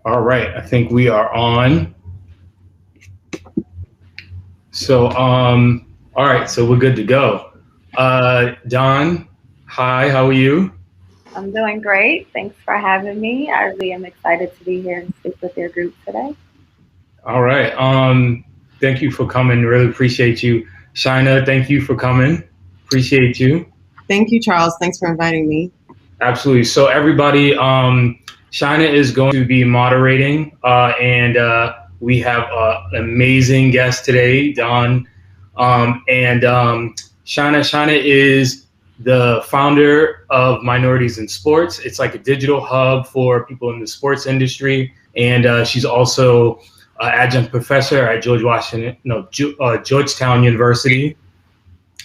All right, I think we are on. All right, so we're good to go. Don, hi, how are you? I'm doing great. Thanks for having me. I really am excited to be here and speak with your group today. All right, thank you for coming. Really appreciate you. Shina, thank you for coming. Appreciate you. Thank you, Charles. Thanks for inviting me. Absolutely. So everybody, Shina is going to be moderating, and we have an amazing guest today, Don. And Shina is the founder of Minorities in Sports. It's like a digital hub for people in the sports industry, and she's also adjunct professor at Georgetown University,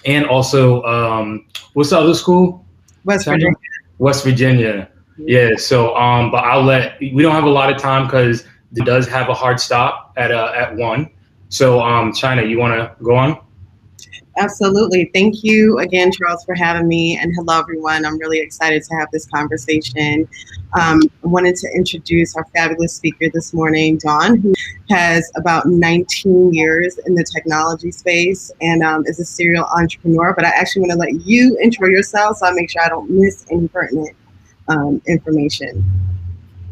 and also what's the other school? West China? Virginia. West Virginia. Yeah. So, but we don't have a lot of time because it does have a hard stop at 1. So, China, you want to go on? Absolutely. Thank you again, Charles, for having me. And hello, everyone. I'm really excited to have this conversation. I wanted to introduce our fabulous speaker this morning, Dawn, who has about 19 years in the technology space and is a serial entrepreneur. But I actually want to let you intro yourself so I make sure I don't miss any pertinent information.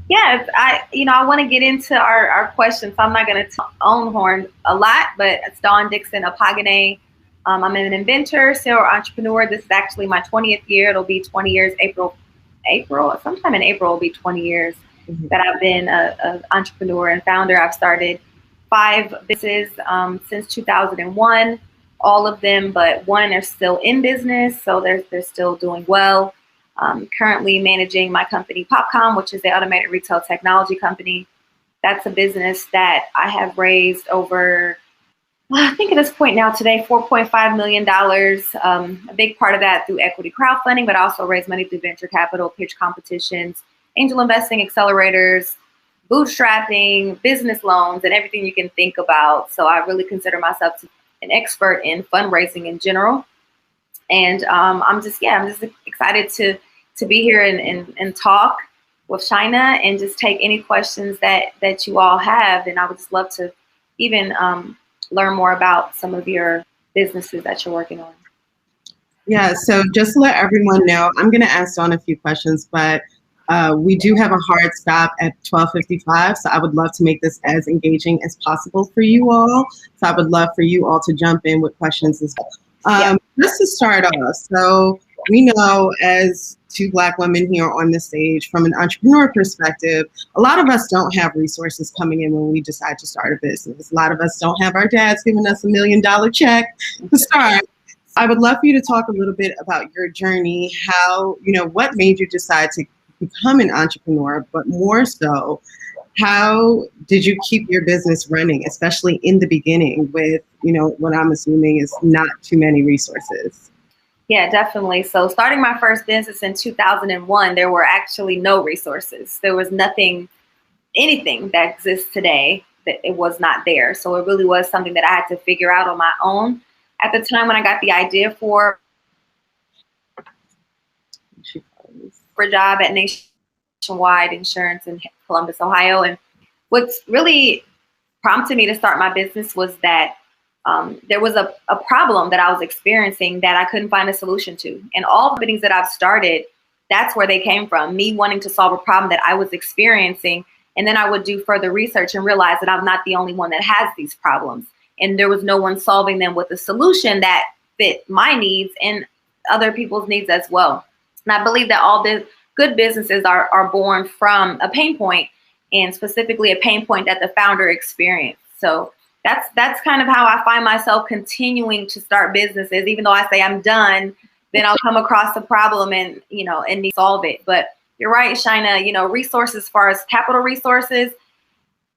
Yes, I want to get into our questions. So I'm not going to own horn a lot, but it's Dawn Dickson of Pagane. I'm an inventor, serial entrepreneur. This is actually my 20th year. It'll be 20 years sometime in April will be 20 years that I've been an entrepreneur and founder. I've started 5 businesses since 2001. All of them, but one are still in business, so they're still doing well. Currently managing my company Popcom, which is the automated retail technology company. That's a business that I have raised over, I think at this point now today, $4.5 million. A big part of that through equity crowdfunding, but also raise money through venture capital, pitch competitions, angel investing accelerators, bootstrapping, business loans, and everything you can think about. So I really consider myself an expert in fundraising in general. And I'm just excited to be here and talk with Shina and just take any questions that you all have. And I would just love to even learn more about some of your businesses that you're working on. Yeah, so just to let everyone know, I'm going to ask Dawn a few questions, but we do have a hard stop at 12:55, so I would love to make this as engaging as possible for you all. So I would love for you all to jump in with questions as well. Just to start off, so we know as 2 Black women here on the stage, from an entrepreneur perspective, a lot of us don't have resources coming in when we decide to start a business. A lot of us don't have our dads giving us $1 million check to start. I would love for you to talk a little bit about your journey, how, what made you decide to become an entrepreneur, but more so, how did you keep your business running, especially in the beginning with, what I'm assuming is not too many resources? Yeah, definitely. So starting my first business in 2001, there were actually no resources. There was anything that exists today that it was not there. So it really was something that I had to figure out on my own. At the time when I got the idea for a job at Nationwide Insurance in Columbus, Ohio. And what's really prompted me to start my business was that there was a problem that I was experiencing that I couldn't find a solution to. And all the companies that I've started, that's where they came from, me wanting to solve a problem that I was experiencing. And then I would do further research and realize that I'm not the only one that has these problems. And there was no one solving them with a solution that fit my needs and other people's needs as well. And I believe that all the good businesses are born from a pain point, and specifically a pain point that the founder experienced. So that's kind of how I find myself continuing to start businesses. Even though I say I'm done, then I'll come across a problem and need to solve it. But you're right, Shina, resources as far as capital resources,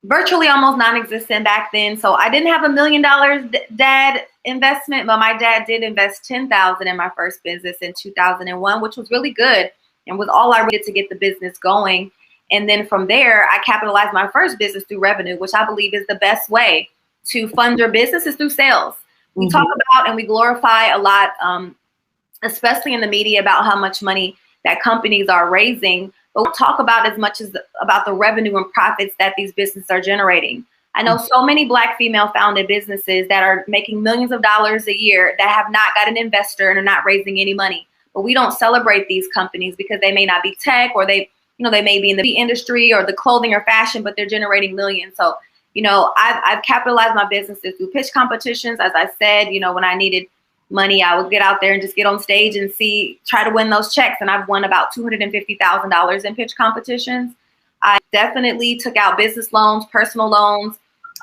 virtually almost non-existent back then. So I didn't have $1 million dad investment, but my dad did invest $10,000 in my first business in 2001, which was really good and was all I needed to get the business going. And then from there, I capitalized my first business through revenue, which I believe is the best way to fund your business is through sales. We talk about and we glorify a lot, especially in the media, about how much money that companies are raising. but we'll talk about as much as about the revenue and profits that these businesses are generating. I know so many Black female founded businesses that are making millions of dollars a year that have not got an investor and are not raising any money. But we don't celebrate these companies because they may not be tech, or they may be in the industry or the clothing or fashion, but they're generating millions. So, I've capitalized my businesses through pitch competitions. As I said, when I needed money, I would get out there and just get on stage and try to win those checks. And I've won about $250,000 in pitch competitions. I definitely took out business loans, personal loans.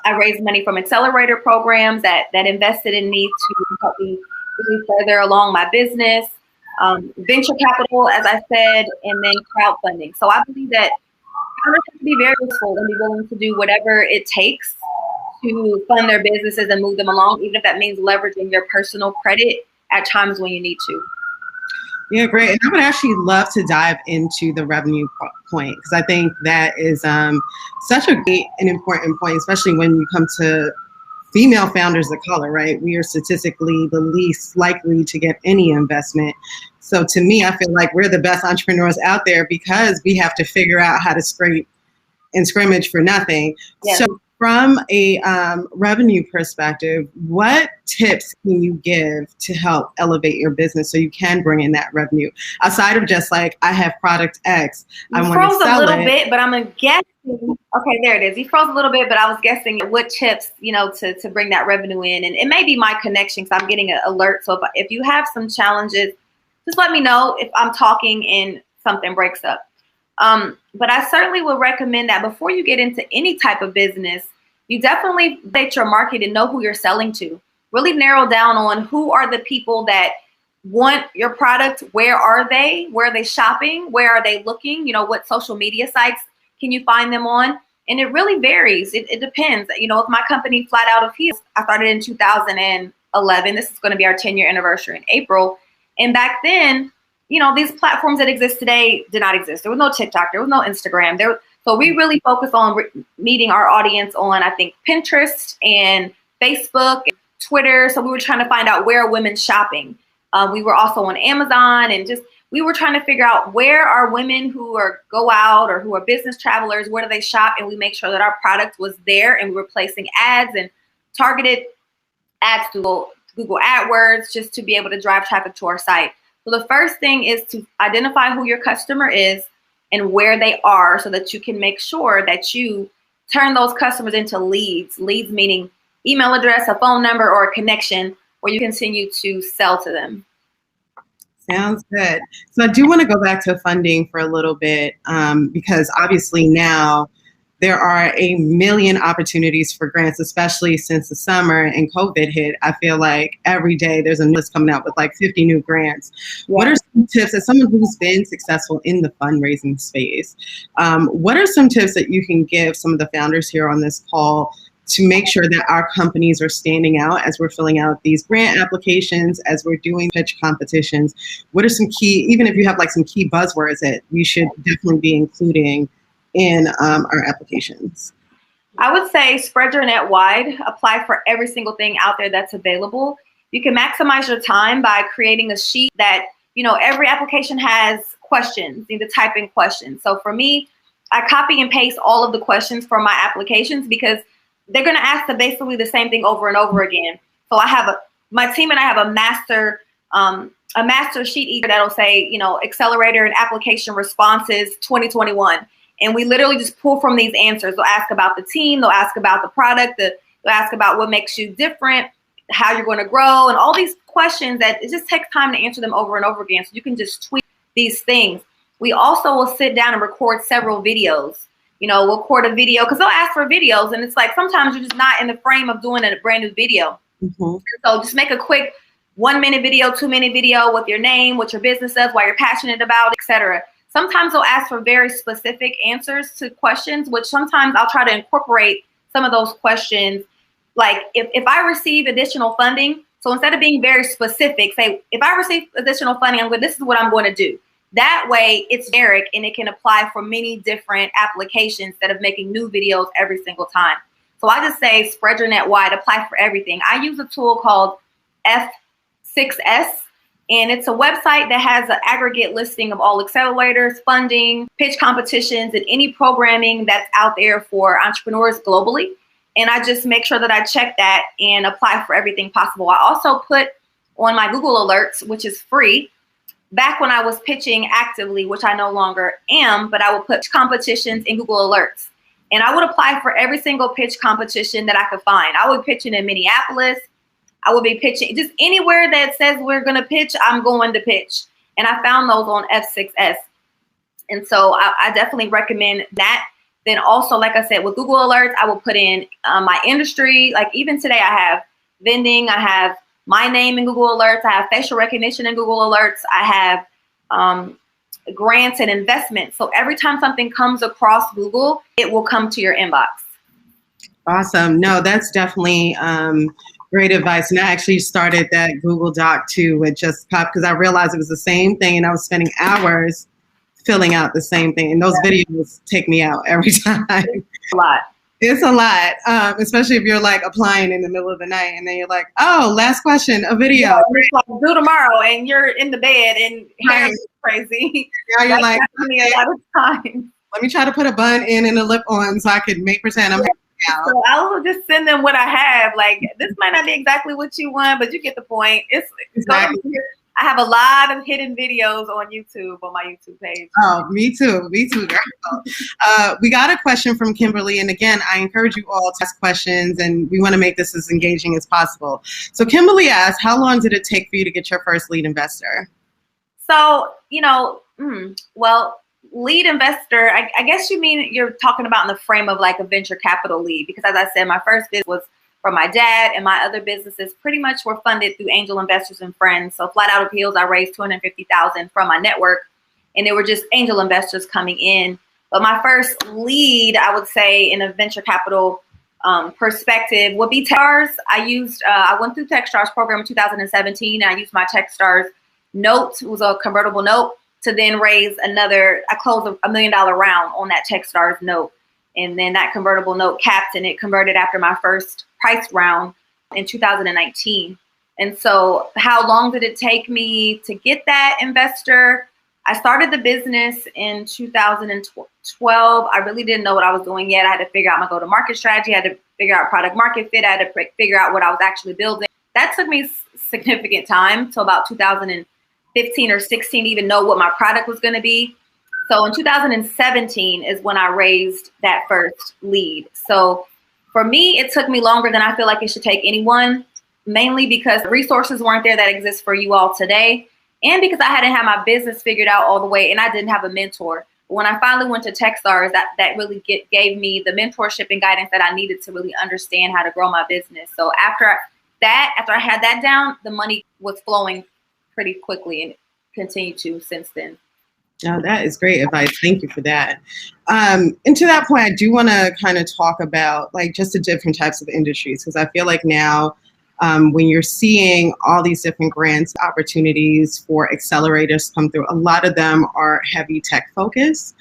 I raised money from accelerator programs that invested in me to help me really further along my business. Venture capital, as I said, and then crowdfunding. So I believe that founders have to be very useful and be willing to do whatever it takes to fund their businesses and move them along, even if that means leveraging your personal credit at times when you need to. Yeah, great. And I would actually love to dive into the revenue point, because I think that is such a great and important point, especially when you come to female founders of color, right? We are statistically the least likely to get any investment. So to me, I feel like we're the best entrepreneurs out there because we have to figure out how to scrape and scrimmage for nothing. Yes. So from a revenue perspective, what tips can you give to help elevate your business so you can bring in that revenue? Aside of just like, I have product X, I want to sell it. You froze a little bit, but I'm guessing. Okay, there it is. You froze a little bit, but I was guessing what tips, to bring that revenue in. And it may be my connection, because I'm getting an alert. So if you have some challenges, just let me know if I'm talking and something breaks up. But I certainly would recommend that before you get into any type of business, you definitely date your market and know who you're selling to. Really narrow down on who are the people that want your product. Where are they? Where are they shopping? Where are they looking? What social media sites can you find them on? And it really varies. It depends. With my company, Flat Out of Heels, I started in 2011. This is going to be our 10-year anniversary in April. And back then, these platforms that exist today did not exist. There was no TikTok. There was no Instagram. So we really focus on meeting our audience on, I think, Pinterest and Facebook and Twitter. So we were trying to find out where are women shopping. We were also on Amazon, and we were trying to figure out where are women who go out or who are business travelers, where do they shop? And we make sure that our product was there, and we were placing ads and targeted ads through Google AdWords just to be able to drive traffic to our site. So the first thing is to identify who your customer is and where they are, so that you can make sure that you turn those customers into leads. Leads meaning email address, a phone number, or a connection where you continue to sell to them. Sounds good. So I do want to go back to funding for a little bit, because obviously now there are a million opportunities for grants, especially since the summer and COVID hit. I feel like every day there's a list coming out with like 50 new grants. Yeah. What are some tips, as someone who's been successful in the fundraising space, what are some tips that you can give some of the founders here on this call to make sure that our companies are standing out as we're filling out these grant applications, as we're doing pitch competitions? What are some key, even if you have like some key buzzwords that we should definitely be including in our applications? I would say spread your net wide. Apply for every single thing out there that's available. You can maximize your time by creating a sheet that, every application has questions. You need to type in questions. So for me, I copy and paste all of the questions from my applications, because they're going to ask basically the same thing over and over again. So my team and I have a master sheet that'll say, accelerator and application responses 2021. And we literally just pull from these answers. They'll ask about the team. They'll ask about the product. They'll ask about what makes you different, how you're going to grow, and all these questions that it just takes time to answer them over and over again. So you can just tweak these things. We also will sit down and record several videos. We'll record a video, because they'll ask for videos. And it's like, sometimes you're just not in the frame of doing a brand new video. Mm-hmm. So just make a quick 1-minute video, 2-minute video with your name, what your business does, why you're passionate about, etc. Sometimes they'll ask for very specific answers to questions, which sometimes I'll try to incorporate some of those questions. Like if I receive additional funding, so instead of being very specific, say, if I receive additional funding, this is what I'm going to do. That way it's generic and it can apply for many different applications instead of making new videos every single time. So I just say spread your net wide, apply for everything. I use a tool called F6S. And it's a website that has an aggregate listing of all accelerators, funding, pitch competitions, and any programming that's out there for entrepreneurs globally. And I just make sure that I check that and apply for everything possible. I also put on my Google Alerts, which is free. Back when I was pitching actively, which I no longer am, but I would put competitions in Google Alerts. And I would apply for every single pitch competition that I could find. I would pitch in Minneapolis. I would be pitching just anywhere that says we're going to pitch, I'm going to pitch. And I found those on F6S. And so I definitely recommend that. Then also, like I said, with Google Alerts, I will put in my industry. Like even today, I have vending, I have my name in Google Alerts, I have facial recognition in Google Alerts, I have grants and investments. So every time something comes across Google, it will come to your inbox. Awesome. No, that's definitely great advice. And I actually started that Google Doc too with just pop because I realized it was the same thing and I was spending hours filling out the same thing. And those videos take me out every time. It's a lot. It's a lot, especially if you're like applying in the middle of the night and then you're like, oh, last question, a video. Yeah, it's like, do tomorrow and you're in the bed and hair is crazy. Now you're like me a lot of time. Let me try to put a bun in and a lip on so I can make pretend I'm hanging out. So I will just send them what I have. Like, this might not be exactly what you want, but you get the point. It's exactly. I have a lot of hidden videos on YouTube, on my YouTube page. Oh, me too, girl. We got a question from Kimberly, and again, I encourage you all to ask questions, and we want to make this as engaging as possible. So Kimberly asked, how long did it take for you to get your first lead investor? So, well, lead investor, I guess you're talking about in the frame of like a venture capital lead, because as I said, my first business was from my dad, and my other businesses pretty much were funded through angel investors and friends. So Flat Out Appeals, I raised $250,000 from my network, and they were just angel investors coming in. But my first lead, I would say, in a venture capital perspective would be Techstars. I went through Techstars program in 2017. And I used my Techstars note, it was a convertible note, to then raise I closed a $1 million round on that Techstars note. And then that convertible note capped, and it converted after my first price round in 2019. And so how long did it take me to get that investor? I started the business in 2012. I really didn't know what I was doing yet. I had to figure out my go-to-market strategy. I had to figure out product market fit. I had to figure out what I was actually building. That took me significant time, till about 2015 or 16 to even know what my product was going to be. So in 2017 is when I raised that first lead. So for me, it took me longer than I feel like it should take anyone, mainly because resources weren't there that exist for you all today, and because I hadn't had my business figured out all the way, and I didn't have a mentor. But when I finally went to Techstars, that really gave me the mentorship and guidance that I needed to really understand how to grow my business. So after I had that down, the money was flowing pretty quickly, and continued to since then. Oh, that is great advice. Thank you for that. And to that point, I do want to kind of talk about like just the different types of industries, because I feel like now when you're seeing all these different grants, opportunities for accelerators come through, a lot of them are heavy tech focused.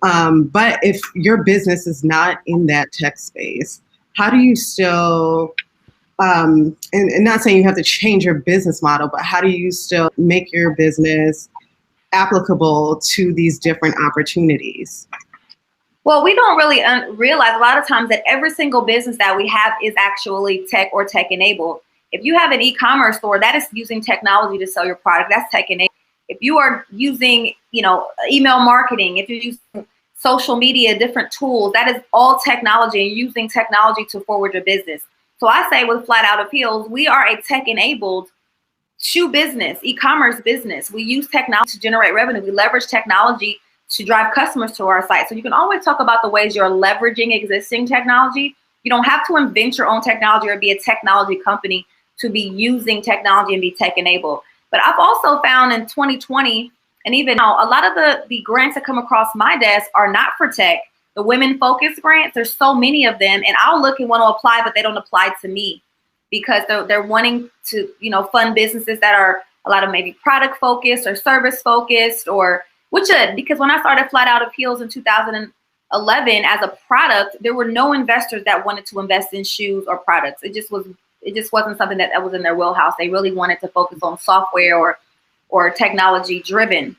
But if your business is not in that tech space, how do you still, and not saying you have to change your business model, but how do you still make your business applicable to these different opportunities? Well, we don't really realize a lot of times that every single business that we have is actually tech or tech enabled. If you have an e-commerce store, that is using technology to sell your product. That's tech enabled. If you are using, email marketing, if you're using social media, different tools, that is all technology, and using technology to forward your business. So I say with Flat Out Appeals, we are a tech enabled shoe business, e-commerce business. We use technology to generate revenue. We leverage technology to drive customers to our site. So you can always talk about the ways you're leveraging existing technology. You don't have to invent your own technology or be a technology company to be using technology and be tech enabled. But I've also found in 2020, and even now, a lot of the grants that come across my desk are not for tech. The women focused grants, there's so many of them, and I'll look and want to apply, but they don't apply to me, because they're wanting to, fund businesses that are a lot of maybe product focused or service focused, because when I started Flat Out Appeals in 2011 as a product, there were no investors that wanted to invest in shoes or products. It just wasn't something that was in their wheelhouse. They really wanted to focus on software or or technology driven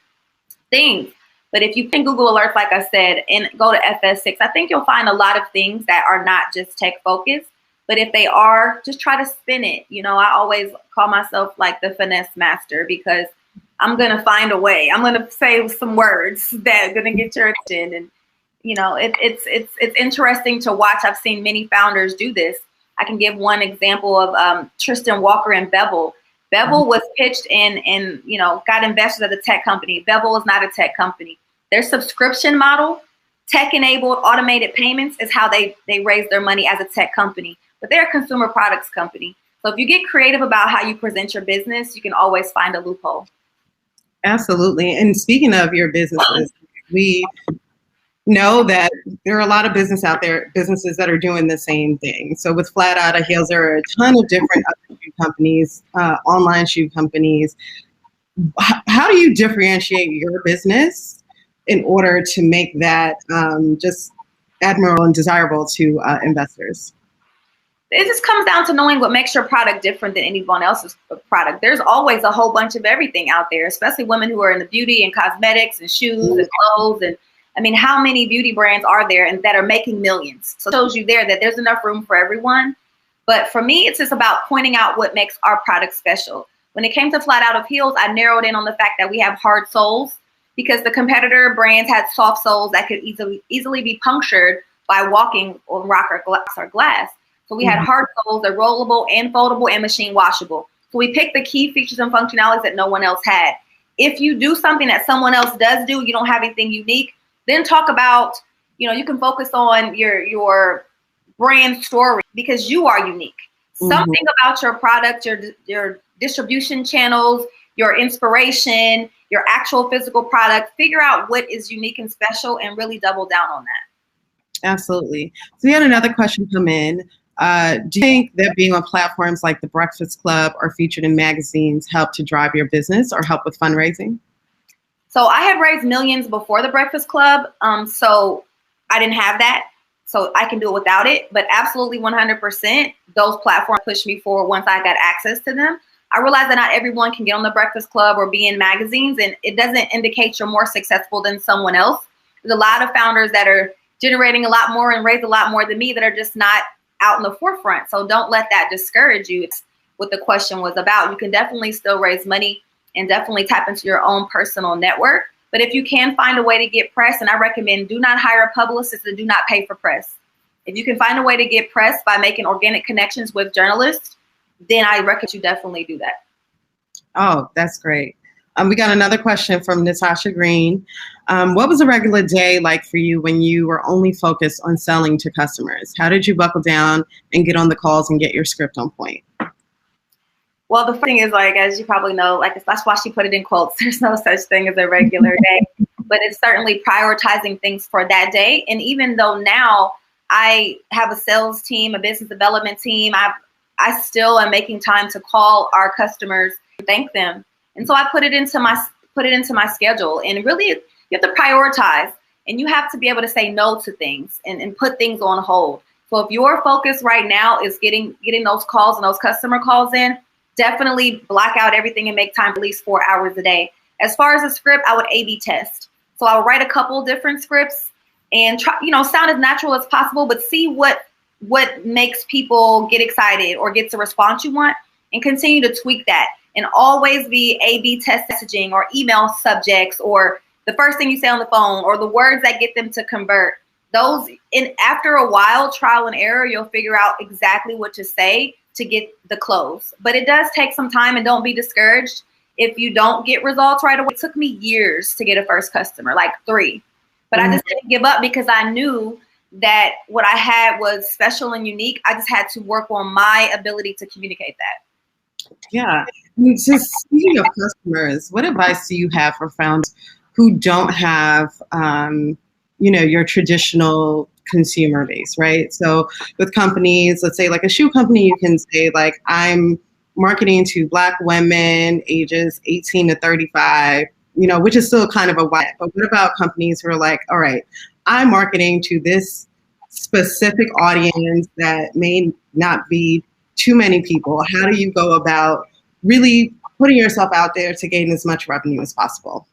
things. But if you can Google alerts, like I said, and go to FS6, I think you'll find a lot of things that are not just tech focused. But if they are, just try to spin it. You know, I always call myself like the finesse master, because I'm going to find a way. I'm going to say some words that are going to get your attention. And, you know, it's interesting to watch. I've seen many founders do this. I can give one example of Tristan Walker and Bevel. Bevel was pitched and, you know, got investors at a tech company. Bevel is not a tech company. Their subscription model, tech-enabled automated payments, is how they raise their money as a tech company. But they're a consumer products company. So if you get creative about how you present your business, you can always find a loophole. Absolutely. And speaking of your businesses, we know that there are a lot of businesses that are doing the same thing. So with Flat Out of Heels, there are a ton of different other shoe companies, online shoe companies. How do you differentiate your business in order to make that just admirable and desirable to investors? It just comes down to knowing what makes your product different than anyone else's product. There's always a whole bunch of everything out there, especially women who are in the beauty and cosmetics and shoes and clothes. And I mean, how many beauty brands are there and that are making millions? So it shows you there that there's enough room for everyone. But for me, it's just about pointing out what makes our product special. When it came to Flat Out of Heels, I narrowed in on the fact that we have hard soles, because the competitor brands had soft soles that could easily be punctured by walking on rock or glass. So we had hard soles, they're rollable and foldable and machine washable. So we picked the key features and functionalities that no one else had. If you do something that someone else does do, you don't have anything unique, then talk about, you know, you can focus on your brand story, because you are unique. Something about your product, your distribution channels, your inspiration, your actual physical product, figure out what is unique and special and really double down on that. Absolutely. So we had another question come in. Do you think that being on platforms like The Breakfast Club or featured in magazines help to drive your business or help with fundraising? So I have raised millions before The Breakfast Club. So I didn't have that. So I can do it without it. But absolutely 100%, those platforms pushed me forward once I got access to them. I realized that not everyone can get on The Breakfast Club or be in magazines, and it doesn't indicate you're more successful than someone else. There's a lot of founders that are generating a lot more and raise a lot more than me that are just not out in the forefront. So don't let that discourage you. It's what the question was about. You can definitely still raise money and definitely tap into your own personal network. But if you can find a way to get press, and I recommend do not hire a publicist and do not pay for press. If you can find a way to get press by making organic connections with journalists, then I recommend you definitely do that. Oh, that's great. We got another question from Natasha Green. What was a regular day like for you when you were only focused on selling to customers? How did you buckle down and get on the calls and get your script on point? Well, the thing is, like, as you probably know, like, that's why she put it in quotes. There's no such thing as a regular day, but it's certainly prioritizing things for that day. And even though now I have a sales team, a business development team, I still am making time to call our customers and thank them. And so I put it into my schedule. And really, you have to prioritize, and you have to be able to say no to things and put things on hold. So if your focus right now is getting those calls and those customer calls in, definitely block out everything and make time at least 4 hours a day. As far as a script, I would A/B test. So I would write a couple different scripts and try, sound as natural as possible, but see what makes people get excited or get the response you want, and continue to tweak that. And always be A/B test messaging or email subjects or the first thing you say on the phone or the words that get them to convert. Those, after a while, trial and error, you'll figure out exactly what to say to get the close. But it does take some time, and don't be discouraged if you don't get results right away. It took me years to get a first customer, like 3. But I just didn't give up because I knew that what I had was special and unique. I just had to work on my ability to communicate that. Yeah. Just speaking of customers, what advice do you have for founders who don't have, your traditional consumer base, right? So with companies, let's say like a shoe company, you can say like, I'm marketing to Black women ages 18 to 35, which is still kind of a wide. But what about companies who are like, all right, I'm marketing to this specific audience that may not be too many people? How do you go about really putting yourself out there to gain as much revenue as possible?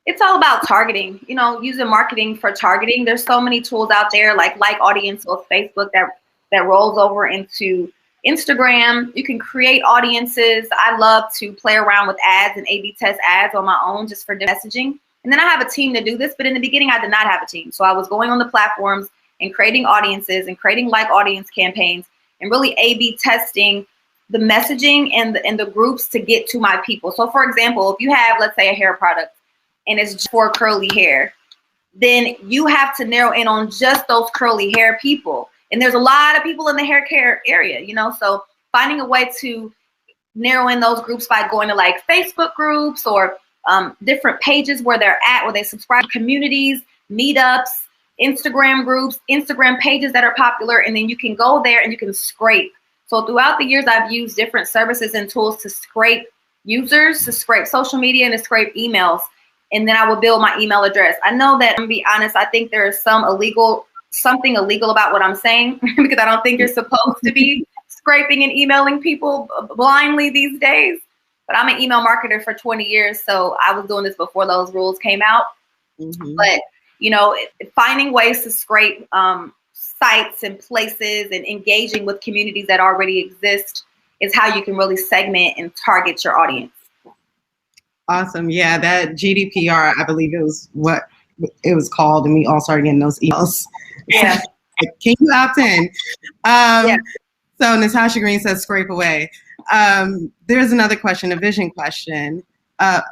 It's all about targeting, using marketing for targeting. There's so many tools out there like audience with Facebook that rolls over into Instagram. You can create audiences. I love to play around with ads and A/B test ads on my own just for messaging. And then I have a team to do this, but in the beginning I did not have a team. So I was going on the platforms and creating audiences and creating like audience campaigns and really A/B testing the messaging and the groups to get to my people. So for example, if you have, let's say, a hair product and it's just for curly hair, then you have to narrow in on just those curly hair people. And there's a lot of people in the hair care area, so finding a way to narrow in those groups by going to like Facebook groups or different pages where they're at, where they subscribe, communities, meetups, Instagram groups, Instagram pages that are popular, and then you can go there and you can scrape. So throughout the years, I've used different services and tools to scrape users, to scrape social media, and to scrape emails. And then I will build my email address. I know that, I'm gonna be honest, I think there is something illegal about what I'm saying because I don't think you're supposed to be scraping and emailing people blindly these days. But I'm an email marketer for 20 years, so I was doing this before those rules came out. Mm-hmm. But, finding ways to scrape sites and places and engaging with communities that already exist is how you can really segment and target your audience. Awesome. Yeah, that GDPR, I believe it was what it was called, and we all started getting those emails. Yeah. Can you opt in? Yeah. So Natasha Green says, scrape away. There's another question, a vision question.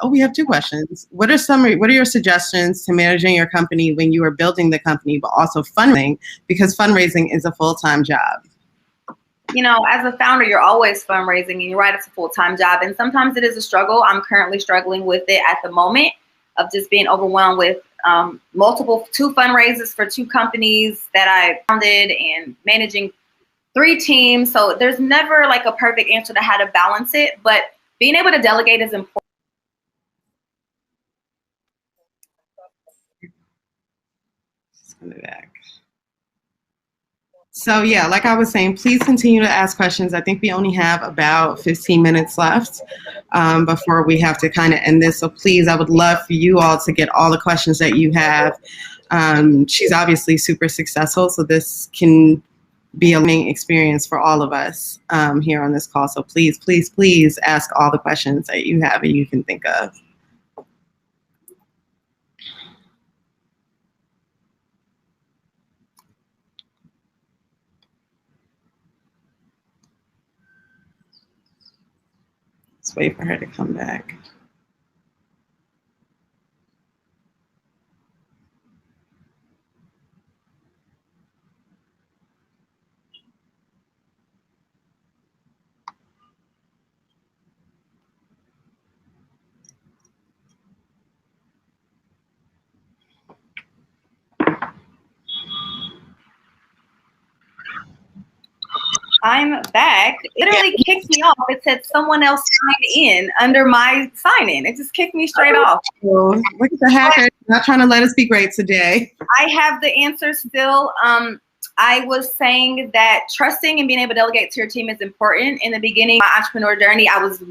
We have two questions. What are your suggestions to managing your company when you are building the company, but also fundraising, because fundraising is a full-time job? As a founder, you're always fundraising, and you're right, it's a full-time job. And sometimes it is a struggle. I'm currently struggling with it at the moment of just being overwhelmed with two fundraisers for two companies that I founded and managing 3 teams. So there's never like a perfect answer to how to balance it, but being able to delegate is important. So yeah, like I was saying, please continue to ask questions. I think we only have about 15 minutes left before we have to kind of end this. So please, I would love for you all to get all the questions that you have. She's obviously super successful, so this can be a learning experience for all of us here on this call. So please, please, please ask all the questions that you have and you can think of. Let's wait for her to come back. I'm back. It literally kicked me off. It said someone else signed in under my sign-in. It just kicked me straight off. Look at the hacker not trying to let us be great today. I have the answer still. I was saying that trusting and being able to delegate to your team is important. In the beginning, my entrepreneur journey, I was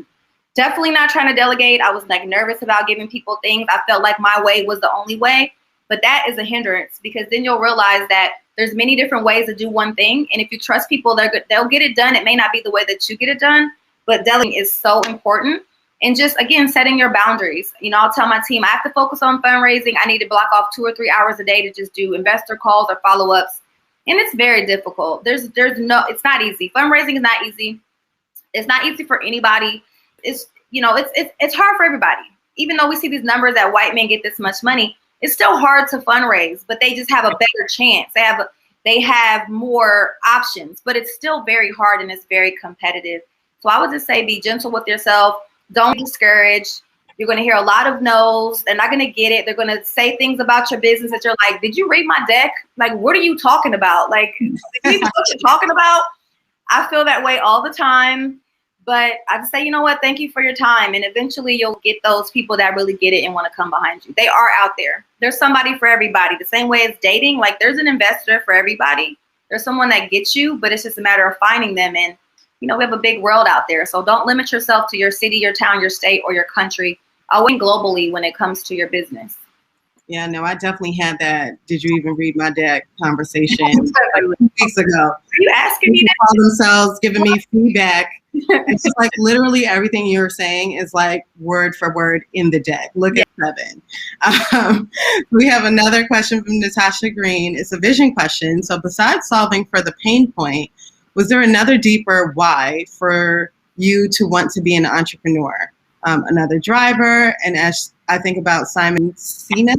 definitely not trying to delegate. I was like nervous about giving people things. I felt like my way was the only way. But that is a hindrance, because then you'll realize that there's many different ways to do one thing. And if you trust people, they'll get it done. It may not be the way that you get it done, but delegating is so important. And just, again, setting your boundaries. I'll tell my team, I have to focus on fundraising. I need to block off 2 or 3 hours a day to just do investor calls or follow-ups. And it's very difficult. It's not easy. Fundraising is not easy. It's not easy for anybody. It's hard for everybody. Even though we see these numbers that white men get this much money, it's still hard to fundraise, but they just have a better chance. They have more options, but it's still very hard and it's very competitive. So I would just say, be gentle with yourself. Don't be discouraged. You're going to hear a lot of no's. They're not going to get it. They're going to say things about your business that you're like, did you read my deck? Like, what are you talking about? Like, did you even know what you're talking about? I feel that way all the time. But I just say, you know what? Thank you for your time. And eventually you'll get those people that really get it and want to come behind you. They are out there. There's somebody for everybody. The same way as dating, like there's an investor for everybody. There's someone that gets you, but it's just a matter of finding them. And we have a big world out there. So don't limit yourself to your city, your town, your state, or your country. Always globally when it comes to your business. Yeah, no, I definitely had that. Did you even read my deck conversation like 2 weeks ago? Are you asking me that? Call themselves giving me feedback. It's just like literally everything you're saying is like word for word in the deck. Look at 7. We have another question from Natasha Green. It's a vision question. So besides solving for the pain point, was there another deeper why for you to want to be an entrepreneur? Another driver, and as I think about Simon Sinek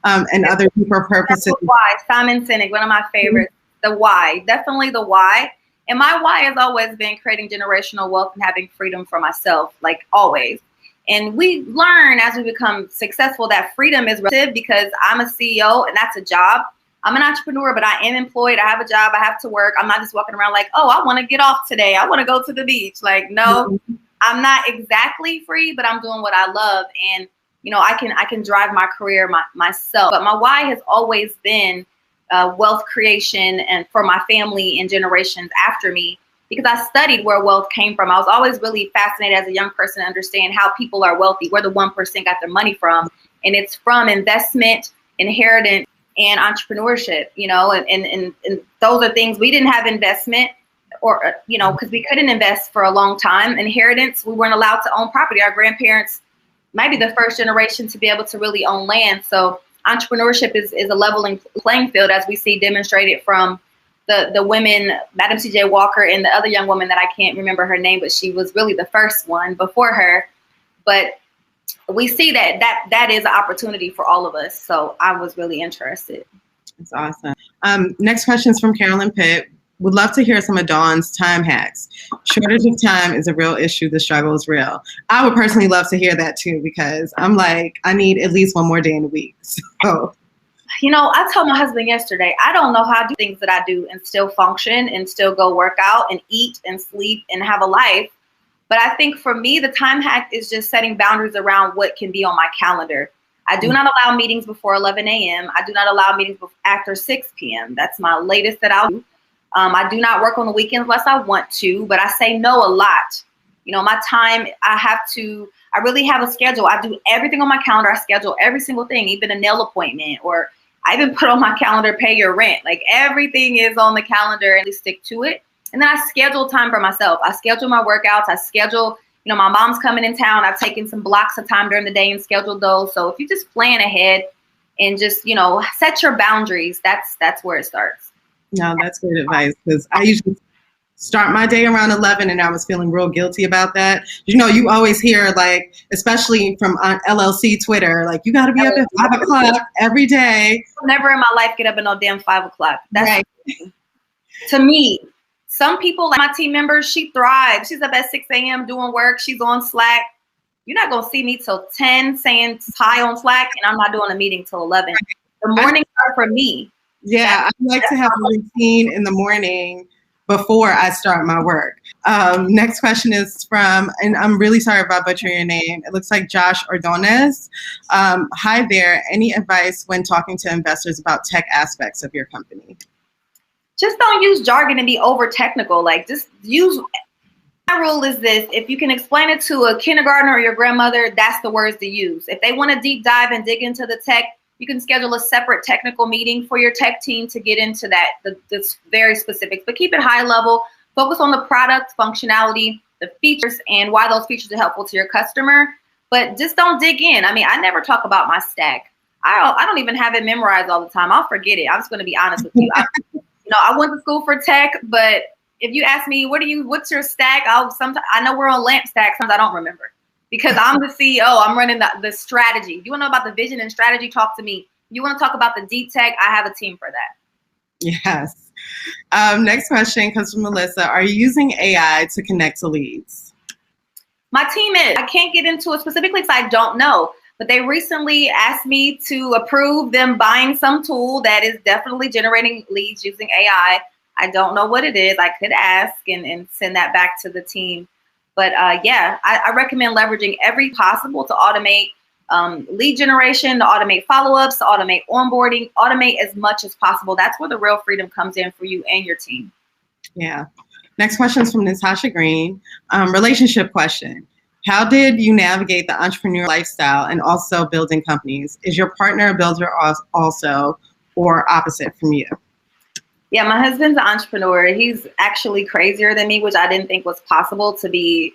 and other deeper purposes. Why? Simon Sinek, one of my favorites. The why, definitely the why. And my why has always been creating generational wealth and having freedom for myself, like always. And we learn as we become successful that freedom is relative because I'm a CEO and that's a job. I'm an entrepreneur, but I am employed. I have a job. I have to work. I'm not just walking around like, oh, I want to get off today. I want to go to the beach. Like, no. I'm not exactly free, but I'm doing what I love. And, I can drive my career myself. But my why has always been wealth creation and for my family and generations after me, because I studied where wealth came from. I was always really fascinated as a young person to understand how people are wealthy, where the 1% got their money from. And it's from investment, inheritance, and entrepreneurship, and those are things we didn't have investment. Or, because we couldn't invest for a long time. Inheritance, we weren't allowed to own property. Our grandparents might be the first generation to be able to really own land. So entrepreneurship is a leveling playing field, as we see demonstrated from the women, Madam C.J. Walker and the other young woman that I can't remember her name, but she was really the first one before her. But we see that is an opportunity for all of us. So I was really interested. That's awesome. Next question is from Carolyn Pitt. Would love to hear some of Dawn's time hacks. Shortage of time is a real issue. The struggle is real. I would personally love to hear that too, because I'm like, I need at least one more day in a week. So, I told my husband yesterday, I don't know how to do things that I do and still function and still go work out and eat and sleep and have a life. But I think for me, the time hack is just setting boundaries around what can be on my calendar. I do not allow meetings before 11 a.m. I do not allow meetings after 6 p.m. That's my latest that I'll do. I do not work on the weekends unless I want to, but I say no a lot. My time, I really have a schedule. I do everything on my calendar. I schedule every single thing, even a nail appointment, or I even put on my calendar, pay your rent. Like everything is on the calendar and I stick to it. And then I schedule time for myself. I schedule my workouts. I schedule, my mom's coming in town. I've taken some blocks of time during the day and scheduled those. So if you just plan ahead and just, set your boundaries, that's where it starts. No, that's good advice, because I usually start my day around 11 and I was feeling real guilty about that. You always hear, like, especially from LLC Twitter, like, you got to be up at 5 o'clock every day. I'll never in my life get up at no damn 5 o'clock. That's right. To me. Some people, like my team members, she thrives. She's up at 6 a.m. doing work. She's on Slack. You're not going to see me till 10 saying hi on Slack, and I'm not doing a meeting till 11. The mornings are for me. Yeah, I like to have a routine in the morning before I start my work. Next question is from, and I'm really sorry if I butcher your name. It looks like Josh Ordonez. Hi there. Any advice when talking to investors about tech aspects of your company? Just don't use jargon and be over technical. Like, just use. My rule is this: if you can explain it to a kindergartner or your grandmother, that's the words to use. If they want to deep dive and dig into the tech, you can schedule a separate technical meeting for your tech team to get into that, that's very specific. But keep it high level. Focus on the product, functionality, the features, and why those features are helpful to your customer. But just don't dig in. I mean, I never talk about my stack. I don't even have it memorized all the time. I'll forget it. I'm just going to be honest with you. I went to school for tech, but if you ask me, what's your stack? I know we're on LAMP stack. Sometimes I don't remember. Because I'm the CEO, I'm running the strategy. You want to know about the vision and strategy? Talk to me. You want to talk about the deep tech? I have a team for that. Yes. Next question comes from Melissa. Are you using AI to connect to leads? My team is. I can't get into it specifically because I don't know. But they recently asked me to approve them buying some tool that is definitely generating leads using AI. I don't know what it is. I could ask and send that back to the team. But I recommend leveraging every possible to automate lead generation, to automate follow-ups, to automate onboarding, automate as much as possible. That's where the real freedom comes in for you and your team. Yeah. Next question is from Natasha Green. Relationship question. How did you navigate the entrepreneur lifestyle and also building companies? Is your partner a builder also or opposite from you? Yeah, my husband's an entrepreneur. He's actually crazier than me, which I didn't think was possible to be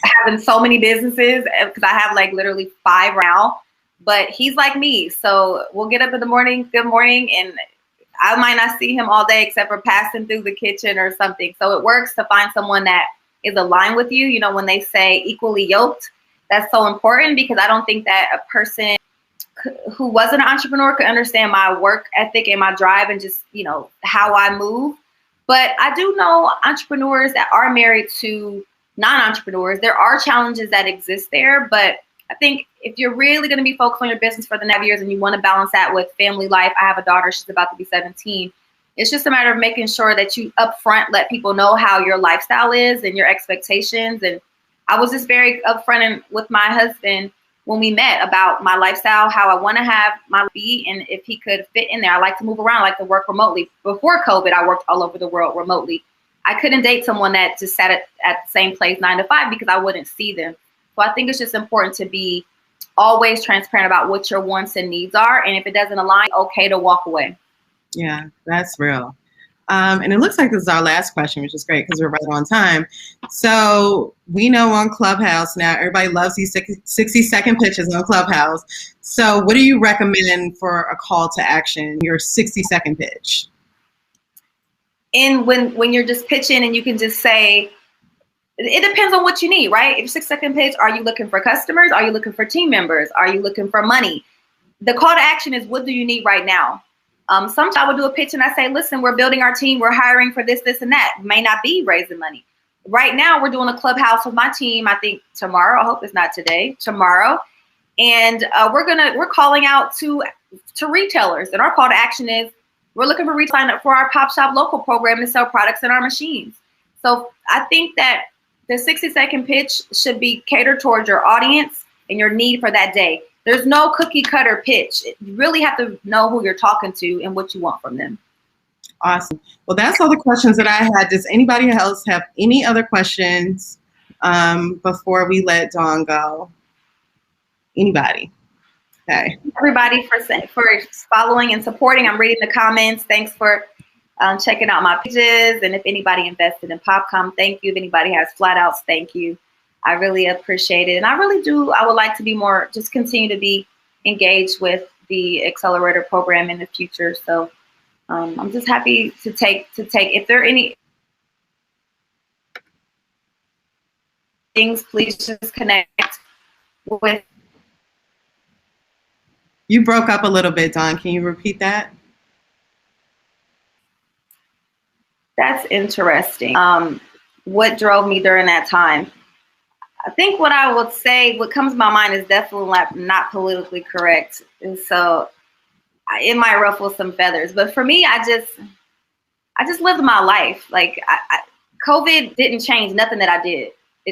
having so many businesses, because I have like literally 5 now. But he's like me. So we'll get up in the morning, good morning, and I might not see him all day except for passing through the kitchen or something. So it works to find someone that is aligned with you. You know, when they say equally yoked, that's so important, because I don't think that a person who wasn't an entrepreneur could understand my work ethic and my drive and just, you know, how I move. But I do know entrepreneurs that are married to non-entrepreneurs. There are challenges that exist there, but I think if you're really going to be focused on your business for the next years and you want to balance that with family life, I have a daughter, she's about to be 17. It's just a matter of making sure that you upfront let people know how your lifestyle is and your expectations. And I was just very upfront with my husband when we met about my lifestyle, how I want to have my be, and if he could fit in there. I like to move around, I like to work remotely. Before COVID, I worked all over the world remotely. I couldn't date someone that just sat at the same place 9 to 5 because I wouldn't see them. So I think it's just important to be always transparent about what your wants and needs are. And if it doesn't align, okay to walk away. Yeah, that's real. And it looks like this is our last question, which is great because we're right on time. So we know on Clubhouse now, everybody loves these 60-second pitches on Clubhouse. So what do you recommend for a call to action, your 60-second pitch? And when you're just pitching and you can just say, it depends on what you need, right? If 6-second pitch, are you looking for customers? Are you looking for team members? Are you looking for money? The call to action is, what do you need right now? Sometimes I would do a pitch and I say, listen, we're building our team. We're hiring for this, this, and that. May not be raising money. Right now, we're doing a clubhouse with my team. I think tomorrow. I hope it's not today. Tomorrow, and we're calling out to retailers. And our call to action is, we're looking for retail sign up for our Pop Shop Local program to sell products in our machines. So I think that the 60-second pitch should be catered towards your audience and your need for that day. There's no cookie cutter pitch. You really have to know who you're talking to and what you want from them. Awesome. Well, that's all the questions that I had. Does anybody else have any other questions before we let Dawn go? Anybody? Okay. Everybody for following and supporting. I'm reading the comments. Thanks for checking out my pages. And if anybody invested in Popcom, thank you. If anybody has flat outs, thank you. I really appreciate it. And I really do. I would like to be more, just continue to be engaged with the accelerator program in the future. So I'm just happy to take, if there are any things, please just connect with. You broke up a little bit, Dawn. Can you repeat that? That's interesting. What drove me during that time? I think what I would say, what comes to my mind is definitely not politically correct. And so it might ruffle some feathers. But for me, I just lived my life. Like COVID didn't change nothing that I did.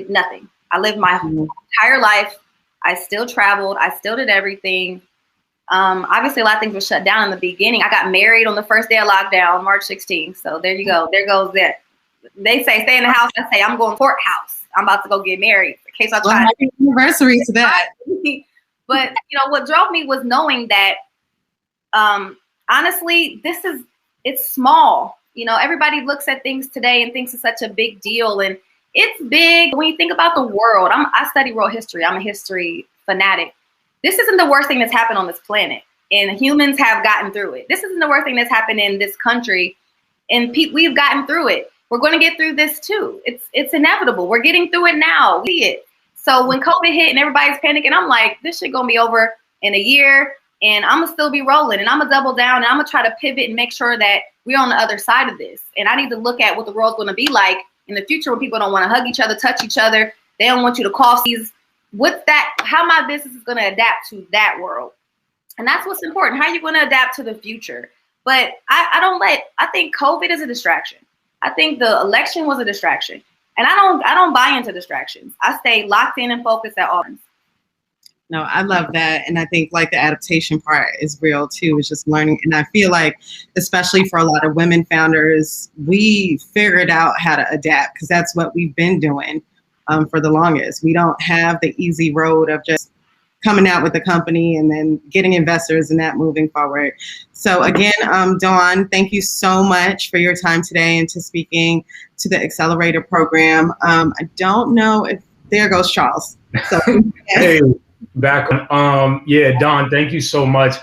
Nothing. I lived my entire life. I still traveled. I still did everything. Obviously, a lot of things were shut down in the beginning. I got married on the first day of lockdown, March 16th. So there you go. There goes that. They say stay in the house. I say I'm going courthouse. I'm about to go get married. In case I try to anniversary to that. But what drove me was knowing that honestly, it's small. Everybody looks at things today and thinks it's such a big deal, and it's big when you think about the world. I study world history. I'm a history fanatic. This isn't the worst thing that's happened on this planet, and humans have gotten through it. This isn't the worst thing that's happened in this country, and we've gotten through it. We're going to get through this too. It's inevitable. We're getting through it now. We see it. So when COVID hit and everybody's panicking, I'm like, this shit going to be over in a year, and I'm going to still be rolling, and I'm going to double down, and I'm going to try to pivot and make sure that we're on the other side of this. And I need to look at what the world's going to be like in the future when people don't want to hug each other, touch each other. They don't want you to cough. What's that? How my business is going to adapt to that world. And that's what's important. How are you going to adapt to the future? But I think COVID is a distraction. I think the election was a distraction. And I don't buy into distractions. I stay locked in and focused at all times. No, I love that. And I think like the adaptation part is real too. It's just learning. And I feel like, especially for a lot of women founders, we figured out how to adapt because that's what we've been doing for the longest. We don't have the easy road of just coming out with the company and then getting investors and that moving forward. So again, Dawn, thank you so much for your time today and to speaking to the Accelerator program. I don't know if, there goes Charles. So, Hey, back on. Yeah, Don, thank you so much.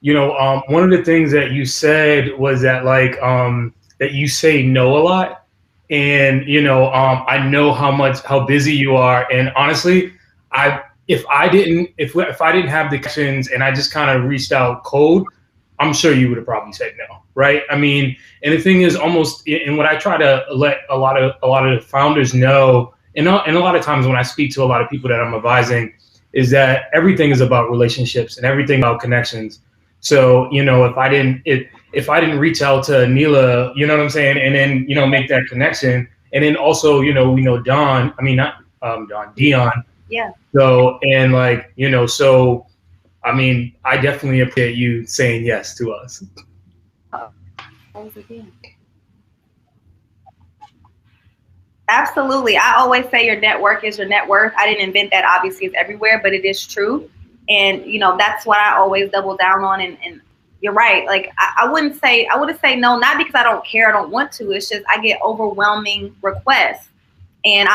You know, one of the things that you said was that like that you say no a lot, and you know, I know how busy you are, and honestly, if I didn't have the connections and I just kind of reached out cold, I'm sure you would have probably said no, right? I mean, and the thing is, almost, and what I try to let a lot of the founders know, and a lot of times when I speak to a lot of people that I'm advising, is that everything is about relationships and everything about connections. So, you know, if I didn't reach out to Neela, you know what I'm saying, and then, you know, make that connection, and then also, you know, we know Don, I mean, not Don, Dion. Yeah. So, and like, you know, so, I mean, I definitely appreciate you saying yes to us. Absolutely. I always say your network is your net worth. I didn't invent that. Obviously, it's everywhere, but it is true. And, you know, that's what I always double down on. And you're right. Like, I wouldn't say no, not because I don't care, I don't want to. It's just I get overwhelming requests. And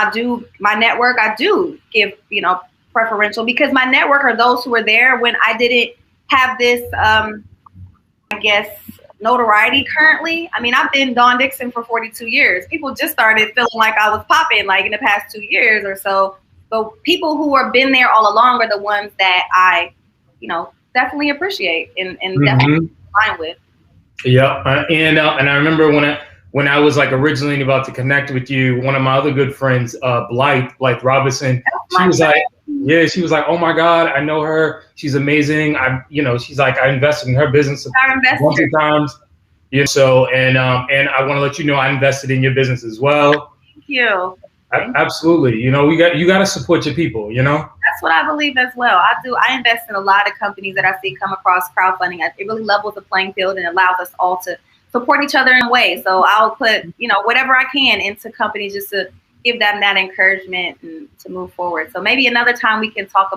my network, I do give, you know, preferential, because my network are those who were there when I didn't have this, I guess, notoriety currently. I mean, I've been Dawn Dickson for 42 years. People just started feeling like I was popping like in the past 2 years or so. But people who have been there all along are the ones that I, you know, definitely appreciate and definitely align with. Yeah, and I remember when I was like originally about to connect with you, one of my other good friends, Blythe Robinson, she was like, oh my God, I know her. She's amazing. She's like, I invested in her business a bunch of times. You know, so and I want to let you know I invested in your business as well. Thank you. Absolutely. You know, you got to support your people, you know? That's what I believe as well. I do. I invest in a lot of companies that I see come across crowdfunding. It really levels the playing field and allows us all to support each other in a way. So I'll put, you know, whatever I can into companies just to give them that encouragement and to move forward. So maybe another time we can talk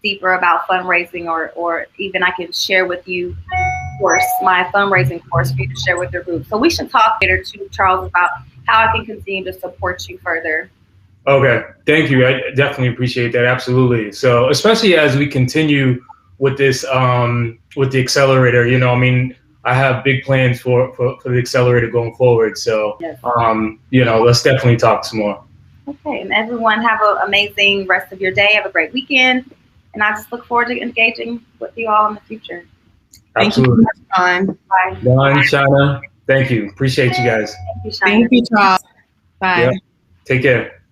deeper about fundraising, or even I can share with you my fundraising course for you to share with your group. So we should talk later too, Charles, about how I can continue to support you further. Okay, thank you. I definitely appreciate that. Absolutely. So especially as we continue with this, with the accelerator, you know, I mean, I have big plans for the accelerator going forward. So, yes. You know, let's definitely talk some more. Okay, and everyone have an amazing rest of your day. Have a great weekend, and I just look forward to engaging with you all in the future. Absolutely. Thank you. Bye. Dawn, Shauna, thank you. Appreciate you guys. Thank you, Shauna. Thank you, Charles. Bye. Yep. Take care.